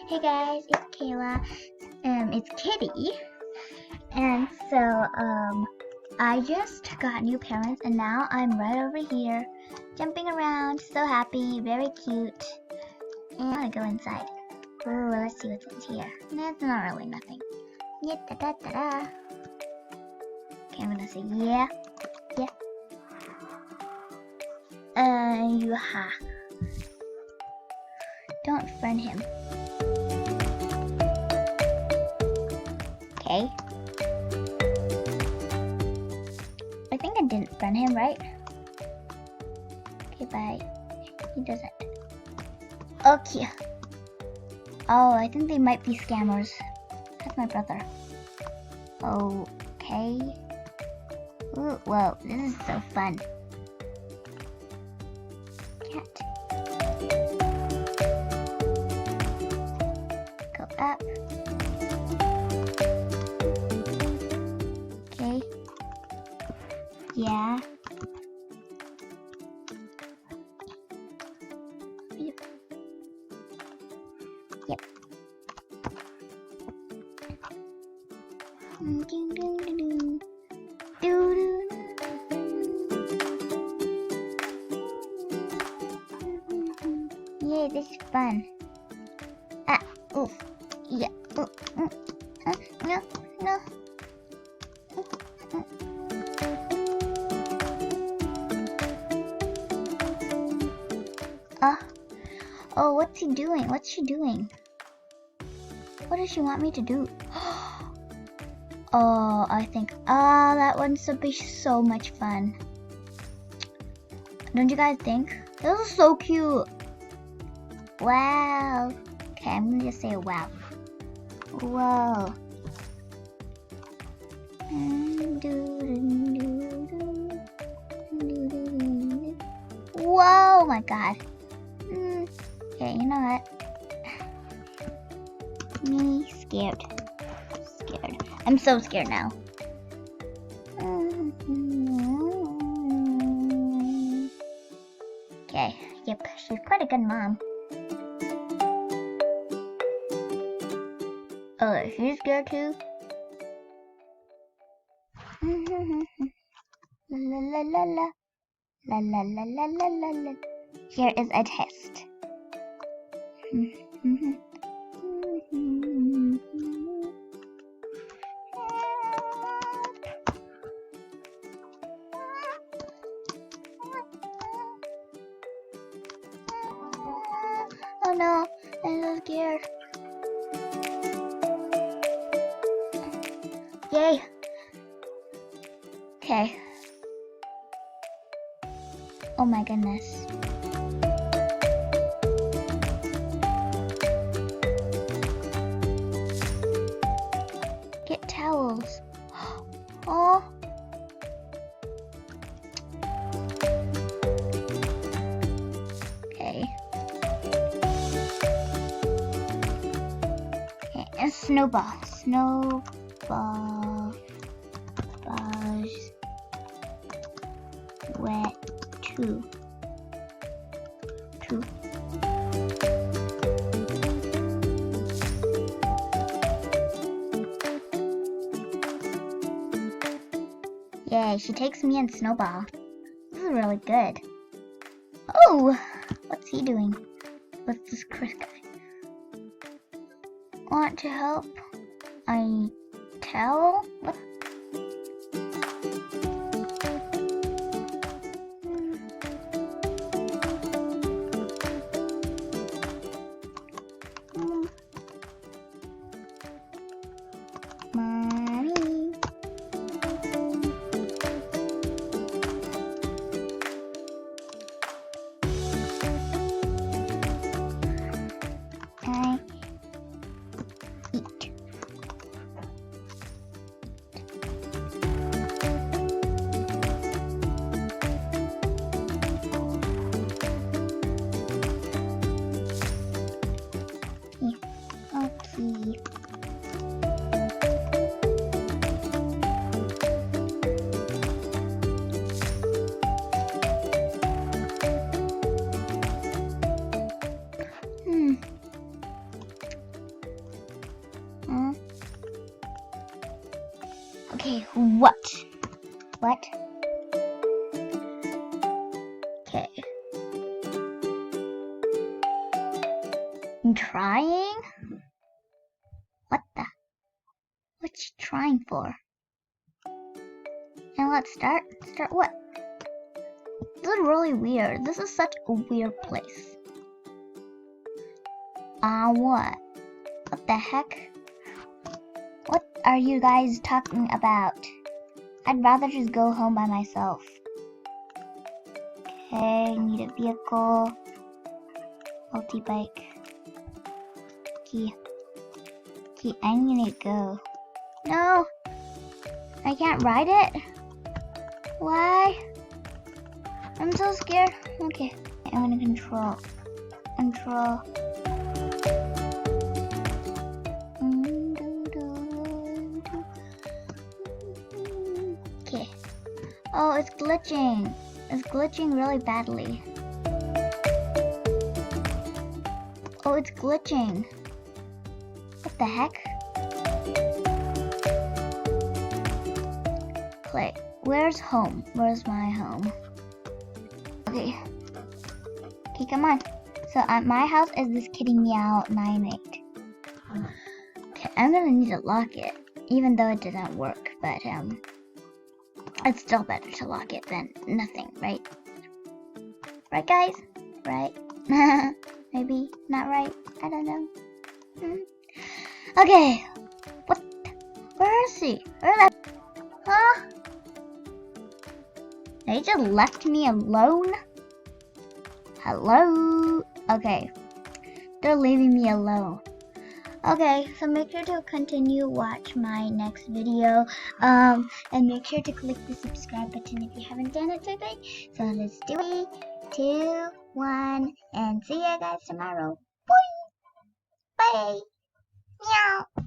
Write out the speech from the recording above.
Hey guys, it's Kayla. It's Kitty. And so, I just got new parents and now I'm right over here, jumping around, so happy, very cute. And I wanna go inside. Ooh, let's see what's in here. That's not really nothing. Yeah, da da da da. Okay, I'm gonna say yeah. Yeah. Yuha. Don't friend him. Okay. I think I didn't friend him, right? Okay, bye. He doesn't. Okay. Oh, I think they might be scammers. That's my brother. Okay. Ooh, whoa, this is so fun. Cat. Go up. Okay. Yeah. Yep. Yay, this is fun. Ah, oof. Yeah. No, no. Oh, what's he doing? What's she doing? What does she want me to do? Oh, I think, that one's would be so much fun. Don't you guys think? This is so cute. Wow. Okay, I'm gonna just say wow. Whoa. Whoa, my God. Okay, you know what? Me scared. I'm so scared now. Okay, yep, she's quite a good mom. Oh, she's scared too? La la la la. La la la la la la la. Here is a test. Oh no, I'm so scared. Yay. Okay. Oh my goodness. Get towels. Oh. Okay. Okay, and snowball. Balls. Wet. Two. Yay, she takes me in Snowball. This is really good. Oh, what's he doing? What's this Chris guy? Want to help? I towel? What? Mommy. I eat. Okay. Okay, what? What? Okay. I'm trying? What the? What's she trying for? And let's start. Start what? This is really weird. This is such a weird place. What? What the heck? What are you guys talking about? I'd rather just go home by myself. Okay, need a vehicle. Multi-bike. Key. I'm gonna go. No! I can't ride it? Why? I'm so scared. Okay, I'm gonna control. Okay. Oh, it's glitching. It's glitching really badly. Oh, it's glitching. What the heck? Play. Where's home? Where's my home? Okay. Okay, come on. So my house is this kitty meow 98. Okay, I'm gonna need to lock it, even though it didn't work. But it's still better to lock it than nothing, right? Right, guys? Right? Maybe not right. I don't know. Okay. What? Where is he? Where the? Huh? They just left me alone? Hello? Okay. They're leaving me alone. Okay, so make sure to continue watch my next video. And make sure to click the subscribe button if you haven't done it today. So let's do it. 2, 1, and see you guys tomorrow. Bye! Bye! Meow!